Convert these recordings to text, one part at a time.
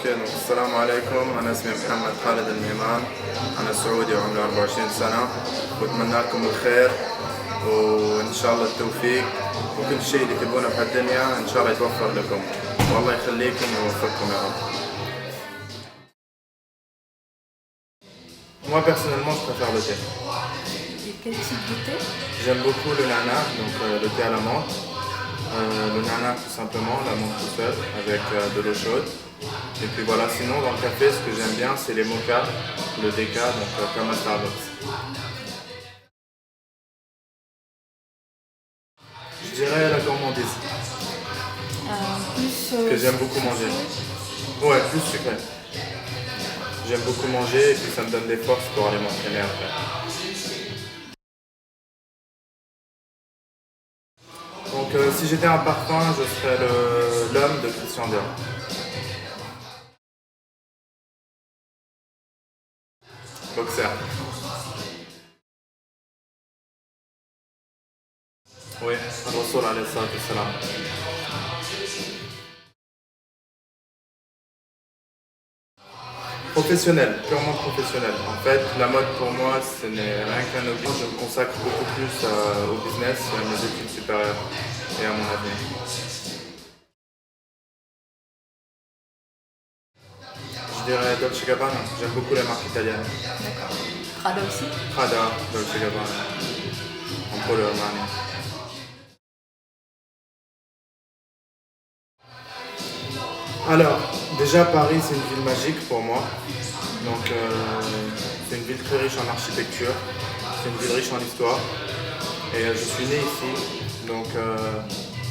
اوكي السلام عليكم، انا اسمي محمد خالد الميمان، انا سعودي وعمري 24 سنة، واتمنى لكم الخير وان شاء الله التوفيق وكل شيء اللي تبونه في الدنيا ان شاء الله يتوفر لكم، والله يخليكم ويوفقكم يا رب. Moi personnellement je préfère le thé. Et quel type de thé? J'aime beaucoup le nana, donc le thé à la menthe. Le nana tout simplement, la menthe tout seul avec de l'eau chaude. Et puis voilà, sinon dans le café ce que j'aime bien c'est les mochas, le déca, donc comme à Starbucks. Je dirais la gourmandise, Plus que j'aime beaucoup manger. Ouais, plus sucré. J'aime beaucoup manger et puis ça me donne des forces pour aller m'entraîner après. Donc si j'étais un parfum, je serais l'homme de Christian Dior. Boxer. Oui, Rasoul alayhi salatu wassalam. Professionnel, purement professionnel. En fait, la mode pour moi, ce n'est rien qu'un hobby. Je me consacre beaucoup plus au business, à mes études supérieures et à mon avenir. Je dirais Dolce Gabbana, j'aime beaucoup les marques italiennes. D'accord. Prada aussi? Prada, Dolce Gabbana, un peu le Armani. Alors, déjà Paris c'est une ville magique pour moi. Donc c'est une ville très riche en architecture, c'est une ville riche en histoire. Et je suis né ici, donc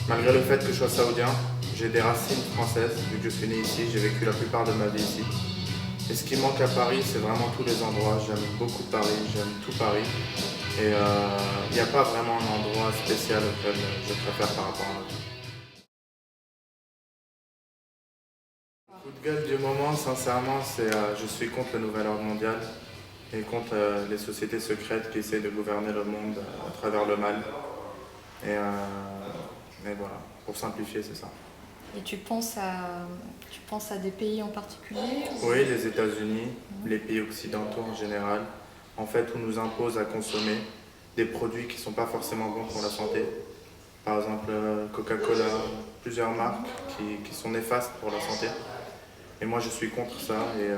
malgré le fait que je sois saoudien, j'ai des racines françaises, vu que je suis né ici, j'ai vécu la plupart de ma vie ici. Et ce qui manque à Paris, c'est vraiment tous les endroits. J'aime beaucoup Paris, j'aime tout Paris. Et il n'y a pas vraiment un endroit spécial auquel je préfère par rapport à l'autre. Coup de gueule du moment, sincèrement, c'est je suis contre le nouvel ordre mondial et contre les sociétés secrètes qui essaient de gouverner le monde à travers le mal. Et voilà, pour simplifier, c'est ça. Et tu penses à des pays en particulier? Oui, les États-Unis, les pays occidentaux en général, en fait, on nous impose à consommer des produits qui ne sont pas forcément bons pour la santé. Par exemple, Coca-Cola, plusieurs marques qui sont néfastes pour la santé. Et moi je suis contre ça et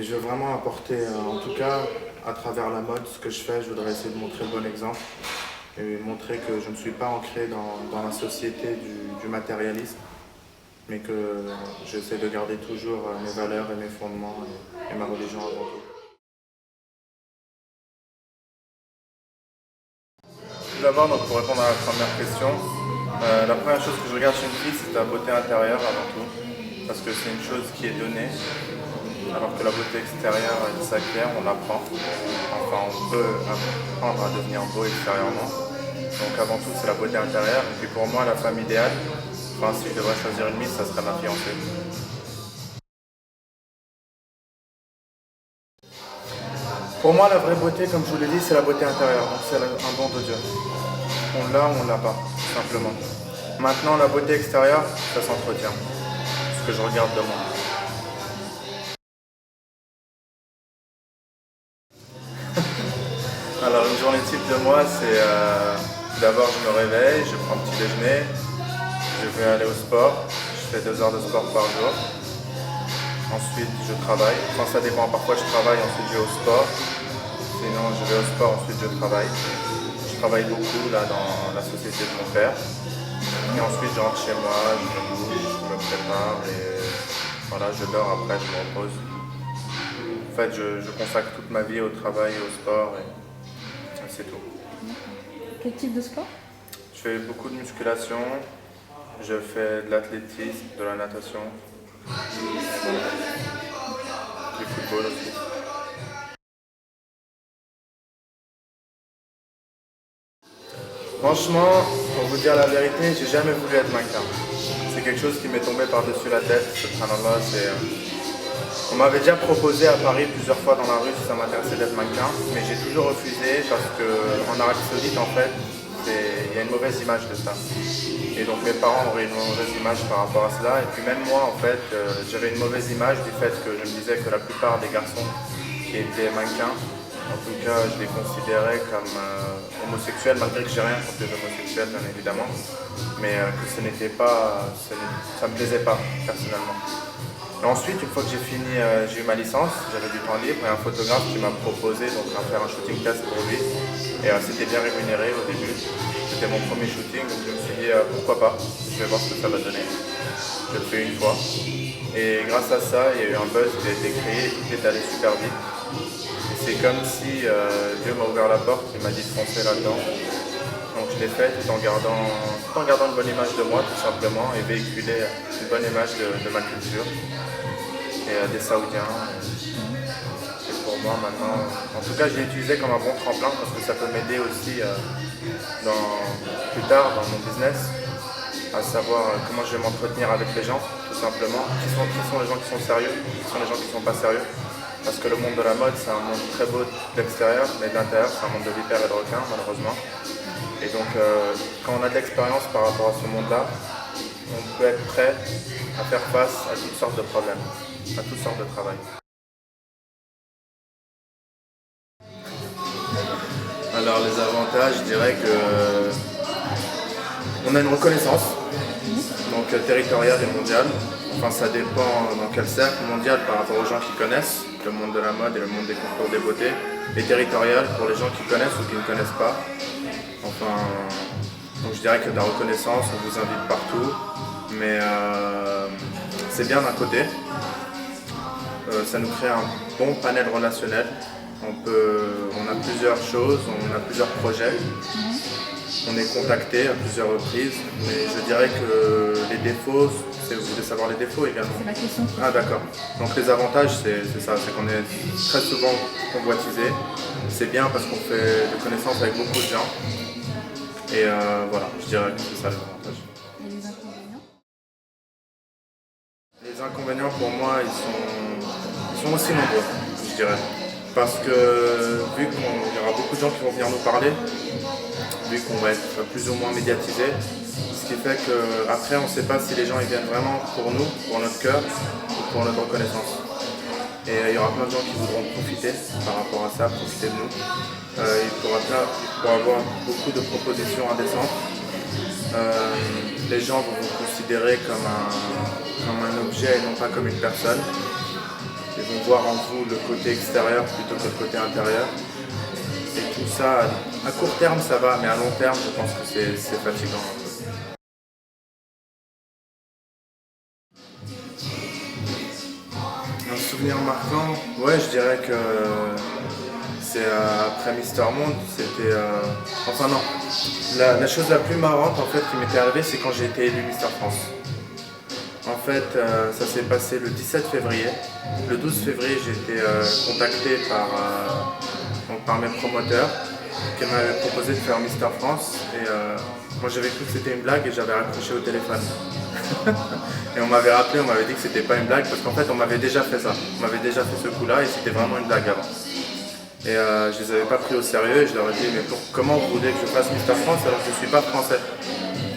je veux vraiment apporter, en tout cas à travers la mode, ce que je fais, je voudrais essayer de montrer le bon exemple et montrer que je ne suis pas ancré dans la société du matérialisme, mais que j'essaie de garder toujours mes valeurs et mes fondements et ma religion avant tout. Tout d'abord, donc, pour répondre à la première question, la première chose que je regarde chez une fille, c'est la beauté intérieure avant tout, parce que c'est une chose qui est donnée, alors que la beauté extérieure, elle s'acquiert, on l'apprend. Enfin, on peut apprendre à devenir beau extérieurement. Donc avant tout, c'est la beauté intérieure. Et puis pour moi, la femme idéale, enfin, si je devrais choisir une mise, ça serait ma fiancée. Pour moi, la vraie beauté, comme je vous l'ai dit, c'est la beauté intérieure. Donc c'est un don de Dieu. On l'a ou on l'a pas, tout simplement. Maintenant, la beauté extérieure, ça s'entretient. Ce que je regarde de moi. Alors, une journée type de moi, c'est d'abord je me réveille, je prends un petit déjeuner, je vais aller au sport, je fais 2 heures de sport par jour. Ensuite, je travaille. Enfin, ça dépend. Parfois, je travaille, ensuite je vais au sport. Sinon, je vais au sport, ensuite je travaille. Je travaille beaucoup là dans la société de mon père. Et ensuite, je rentre chez moi, je me douche, je me prépare et voilà, je dors après, je me repose. En fait, je consacre toute ma vie au travail et au sport et c'est tout. Quel type de sport? Je fais beaucoup de musculation, je fais de l'athlétisme, de la natation, du football aussi. Franchement, pour vous dire la vérité, j'ai jamais voulu être mannequin. C'est quelque chose qui m'est tombé par-dessus la tête, subhanallah, on m'avait déjà proposé à Paris plusieurs fois dans la rue si ça m'intéressait d'être mannequin, mais j'ai toujours refusé parce qu'en Arabie Saoudite, en fait, il y y a une mauvaise image de ça. Et donc mes parents auraient une mauvaise image par rapport à cela. Et puis même moi, en fait, j'avais une mauvaise image du fait que je me disais que la plupart des garçons qui étaient mannequins, en tout cas, je les considérais comme homosexuels, malgré que j'ai rien contre les homosexuels, bien évidemment, mais que ce n'était pas, ça me plaisait pas, personnellement. Et ensuite, une fois que j'ai fini, j'ai eu ma licence, j'avais du temps libre, et un photographe qui m'a proposé donc, de faire un shooting test pour lui, et c'était bien rémunéré au début. C'était mon premier shooting, donc je me suis dit pourquoi pas, je vais voir ce que ça va donner. Je le fais une fois, et grâce à ça, il y a eu un buzz qui a été créé, tout est allé super vite. C'est comme si Dieu m'a ouvert la porte et m'a dit de foncer là-dedans. Donc je l'ai fait tout en gardant une bonne image de moi tout simplement et véhiculer une bonne image de ma culture et des Saoudiens. Et pour moi maintenant, en tout cas je l'ai utilisé comme un bon tremplin parce que ça peut m'aider aussi plus tard dans mon business à savoir comment je vais m'entretenir avec les gens tout simplement. Qui sont les gens qui sont sérieux, qui sont les gens qui ne sont pas sérieux. Parce que le monde de la mode, c'est un monde très beau de l'extérieur, mais de l'intérieur, c'est un monde de vipères et de requins, malheureusement. Et donc, quand on a de l'expérience par rapport à ce monde-là, on peut être prêt à faire face à toutes sortes de problèmes, à toutes sortes de travail. Alors, les avantages, je dirais que on a une reconnaissance, donc territoriale et mondiale. Enfin, ça dépend dans quel cercle, mondial par rapport aux gens qui connaissent le monde de la mode et le monde des concours des beautés, et territorial pour les gens qui connaissent ou qui ne connaissent pas. Enfin, donc je dirais que de la reconnaissance, on vous invite partout, mais c'est bien d'un côté. Ça nous crée un bon panel relationnel. On a plusieurs choses, on a plusieurs projets. On est contacté à plusieurs reprises, mais je dirais que les défauts, vous voulez savoir les défauts également? C'est la question. Ah d'accord. Donc les avantages, c'est ça, c'est qu'on est très souvent convoitisé. C'est bien parce qu'on fait de connaissances avec beaucoup de gens. Et voilà, je dirais que c'est ça les avantages. Et les inconvénients? Les inconvénients pour moi, ils sont aussi nombreux, je dirais. Parce que vu qu'il y aura beaucoup de gens qui vont venir nous parler, vu qu'on va être plus ou moins médiatisé, ce qui fait qu'après on ne sait pas si les gens ils viennent vraiment pour nous, pour notre cœur ou pour notre reconnaissance. Et il y aura plein de gens qui voudront profiter par rapport à ça, profiter de nous. Il pourra avoir beaucoup de propositions indécentes. Les gens vont vous considérer comme un objet et non pas comme une personne. Ils vont voir en vous le côté extérieur plutôt que le côté intérieur. Et tout ça, à court terme ça va, mais à long terme je pense que c'est fatigant un peu. Un souvenir marquant, ouais, je dirais que c'est après Mister Monde, c'était... Enfin non, la chose la plus marrante en fait qui m'était arrivée, c'est quand j'ai été élu Mister France. En fait, ça s'est passé le 17 février. Le 12 février, j'ai été contacté par mes promoteurs qui m'avaient proposé de faire Mister France. Et moi, j'avais cru que c'était une blague et j'avais raccroché au téléphone. Et on m'avait rappelé, on m'avait dit que c'était pas une blague parce qu'en fait, on m'avait déjà fait ça. On m'avait déjà fait ce coup-là et c'était vraiment une blague avant. Et je les avais pas pris au sérieux et je leur ai dit, mais comment vous voulez que je fasse Mister France alors que je suis pas français?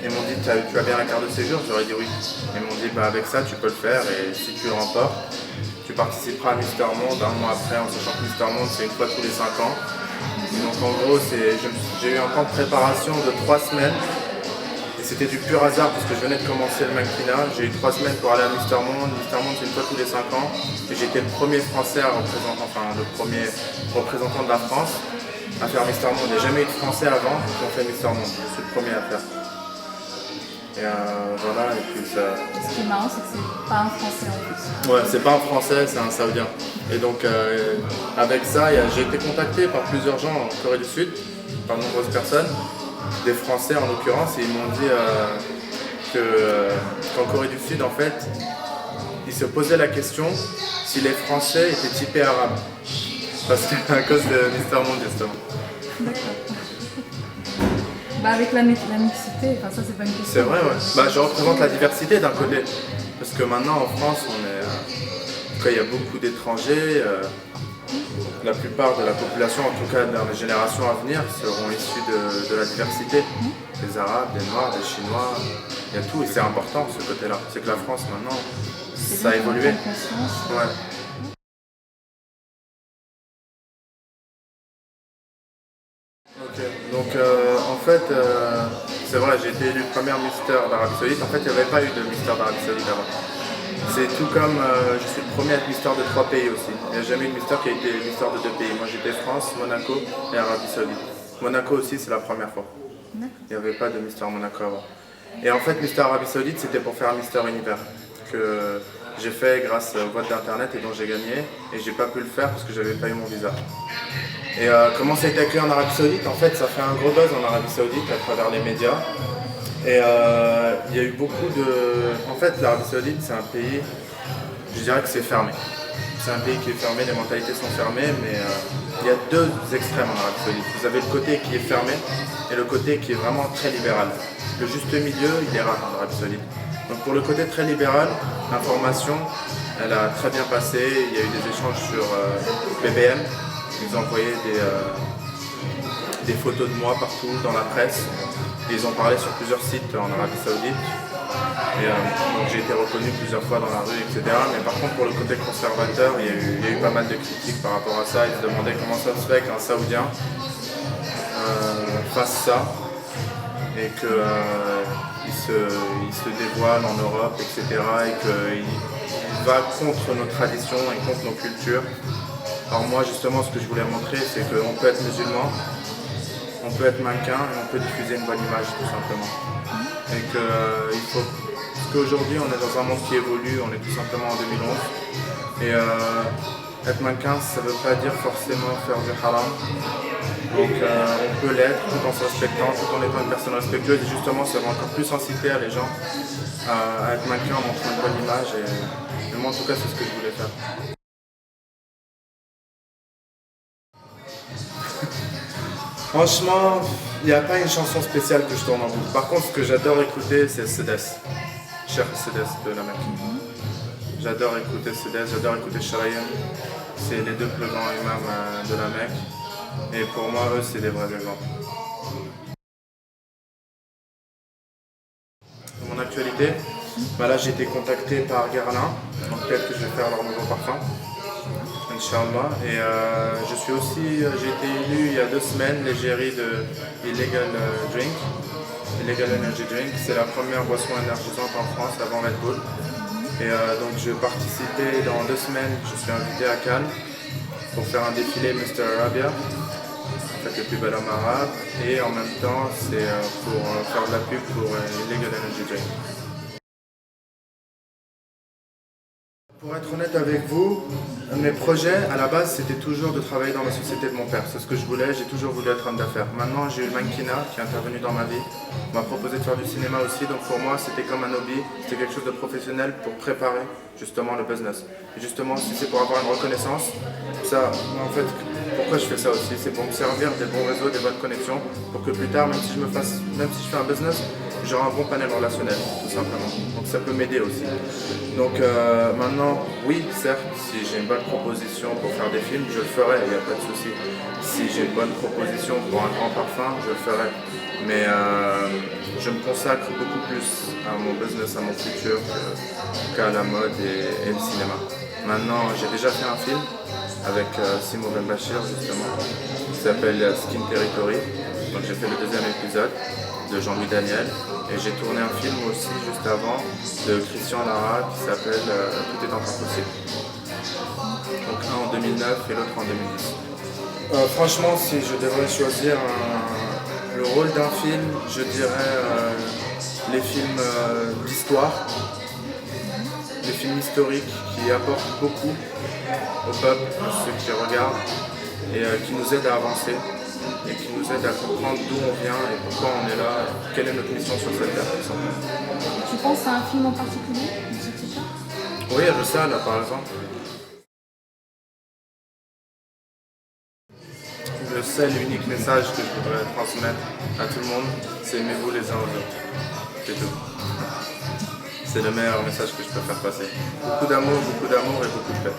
Ils m'ont dit, tu as bien la carte de séjour? J'aurais dit oui. Ils m'ont dit, bah avec ça tu peux le faire et si tu le remportes, tu participeras à Mister Monde un mois après, en sachant que Mister Monde c'est une fois tous les 5 ans. Et donc en gros, j'ai eu un temps de préparation de 3 semaines et c'était du pur hasard parce que je venais de commencer le mannequinat. J'ai eu 3 semaines pour aller à Mister Monde. Mister Monde c'est une fois tous les 5 ans et j'étais le premier français le premier représentant de la France à faire Mister Monde. Il n'y a jamais eu de français avant qui ont fait Mister Monde. Je suis le premier à faire. Et voilà, et puis ça... Ce qui est marrant, c'est que c'est pas un Français en plus. Ouais, c'est pas un Français, c'est un Saoudien. Et donc avec ça, j'ai été contacté par plusieurs gens en Corée du Sud, par de nombreuses personnes, des Français en l'occurrence, et ils m'ont dit qu'en Corée du Sud, en fait, ils se posaient la question si les Français étaient typés arabes. Parce qu'à cause de Mister Monde, justement. D'accord. Bah avec la mixité, enfin ça c'est pas une question. C'est vrai, ouais. Bah, je représente la diversité d'un côté. Parce que maintenant en France, en tout cas, il y a beaucoup d'étrangers. La plupart de la population, en tout cas dans les générations à venir, seront issus de la diversité. Les des Arabes, des Noirs, des Chinois, il y a tout et c'est important ce côté-là. C'est que la France maintenant, ça a évolué. Ouais. Ok. Donc en fait, c'est vrai, j'ai été élu premier Mister d'Arabie Saoudite. En fait, il n'y avait pas eu de Mister d'Arabie Saoudite avant. C'est tout comme je suis le premier à être Mister de 3 pays aussi. Il n'y a jamais eu de Mister qui a été Mister de 2 pays. Moi j'étais France, Monaco et Arabie Saoudite. Monaco aussi c'est la première fois. Il n'y avait pas de Mister Monaco avant. Et en fait Mister Arabie Saoudite c'était pour faire un Mister Univers que j'ai fait grâce au vote d'internet et dont j'ai gagné. Et j'ai pas pu le faire parce que j'avais pas eu mon visa. Et comment ça a été accueilli en Arabie Saoudite? En fait ça fait un gros buzz en Arabie Saoudite à travers les médias. Et il y a eu beaucoup de... En fait, l'Arabie Saoudite, c'est un pays, je dirais que c'est fermé. C'est un pays qui est fermé, les mentalités sont fermées, mais il y a deux extrêmes en Arabie Saoudite. Vous avez le côté qui est fermé et le côté qui est vraiment très libéral. Le juste milieu, il est rare en Arabie Saoudite. Donc pour le côté très libéral, l'information, elle a très bien passé. Il y a eu des échanges sur BBM. Ils ont envoyé des photos de moi partout dans la presse. Ils ont parlé sur plusieurs sites en Arabie Saoudite. Et donc j'ai été reconnu plusieurs fois dans la rue, etc. Mais par contre, pour le côté conservateur, il y a eu pas mal de critiques par rapport à ça. Ils se demandaient comment ça se fait qu'un Saoudien fasse ça et qu'il se dévoile en Europe, etc. Et qu'il va contre nos traditions et contre nos cultures. Alors moi, justement, ce que je voulais montrer, c'est qu'on peut être musulman, on peut être mannequin et on peut diffuser une bonne image tout simplement. Et qu'il faut... Parce qu'aujourd'hui on est dans un monde qui évolue, on est tout simplement en 2011. Et être mannequin ça ne veut pas dire forcément faire du haram. Donc on peut l'être tout en se respectant, tout en étant une personne respectueuse. Et justement ça va encore plus inciter à les gens à être mannequin en montrant une bonne image. Et moi en tout cas c'est ce que je voulais faire. Franchement, il n'y a pas une chanson spéciale que je tourne en boucle. Par contre, ce que j'adore écouter, c'est Cédès. Cher Cédès de la Mecque. J'adore écouter Cédès, j'adore écouter Sharaïen. C'est les deux plus grands imams de la Mecque. Et pour moi, eux, c'est des vrais exemples. Mon actualité, là j'ai été contacté par Guerlain. Donc peut-être que je vais faire leur nouveau parfum. Inch'Allah. Et j'ai été élu il y a 2 semaines l'égérie de Illegal Energy Drink. C'est la première boisson énergisante en France avant Red Bull. Et donc je vais participer dans 2 semaines, je suis invité à Cannes pour faire un défilé Mr. Arabia, en fait le plus bel homme arabe. Et en même temps c'est pour faire de la pub pour Illegal Energy Drink. Pour être honnête avec vous, mes projets à la base c'était toujours de travailler dans la société de mon père. C'est ce que je voulais, j'ai toujours voulu être homme d'affaires. Maintenant j'ai eu le mannequinat qui est intervenu dans ma vie, m'a proposé de faire du cinéma aussi, donc pour moi c'était comme un hobby, c'était quelque chose de professionnel pour préparer justement le business. Et justement si c'est pour avoir une reconnaissance, ça en fait pourquoi je fais ça aussi, c'est pour me servir des bons réseaux, des bonnes connexions, pour que plus tard même si je fais un business, j'aurai un bon panel relationnel tout simplement. Donc ça peut m'aider aussi. Donc maintenant, oui, certes, si j'ai une bonne proposition pour faire des films, je le ferai, il n'y a pas de souci. Si j'ai une bonne proposition pour un grand parfum, je le ferai. Mais je me consacre beaucoup plus à mon business, à mon futur, qu'à la mode et le cinéma. Maintenant, j'ai déjà fait un film avec Simo Ben Bachir, justement, qui s'appelle Skin Territory. Donc j'ai fait le 2e épisode de Jean-Louis Daniel. Et j'ai tourné un film aussi juste avant de Christian Lara qui s'appelle Tout est encore possible. Donc un en 2009 et l'autre en 2010. Franchement, si je devrais choisir le rôle d'un film, je dirais les films d'histoire, les films historiques qui apportent beaucoup au peuple, à ceux qui regardent et qui nous aident à avancer. Et qui nous aide à comprendre d'où on vient et pourquoi on est là, et quelle est notre mission sur cette terre. Tu penses à un film en particulier? Oui, Le Sale, par exemple. Le seul et unique message que je voudrais transmettre à tout le monde, c'est aimez-vous les uns aux autres. C'est tout. C'est le meilleur message que je peux faire passer. Beaucoup d'amour et beaucoup de paix.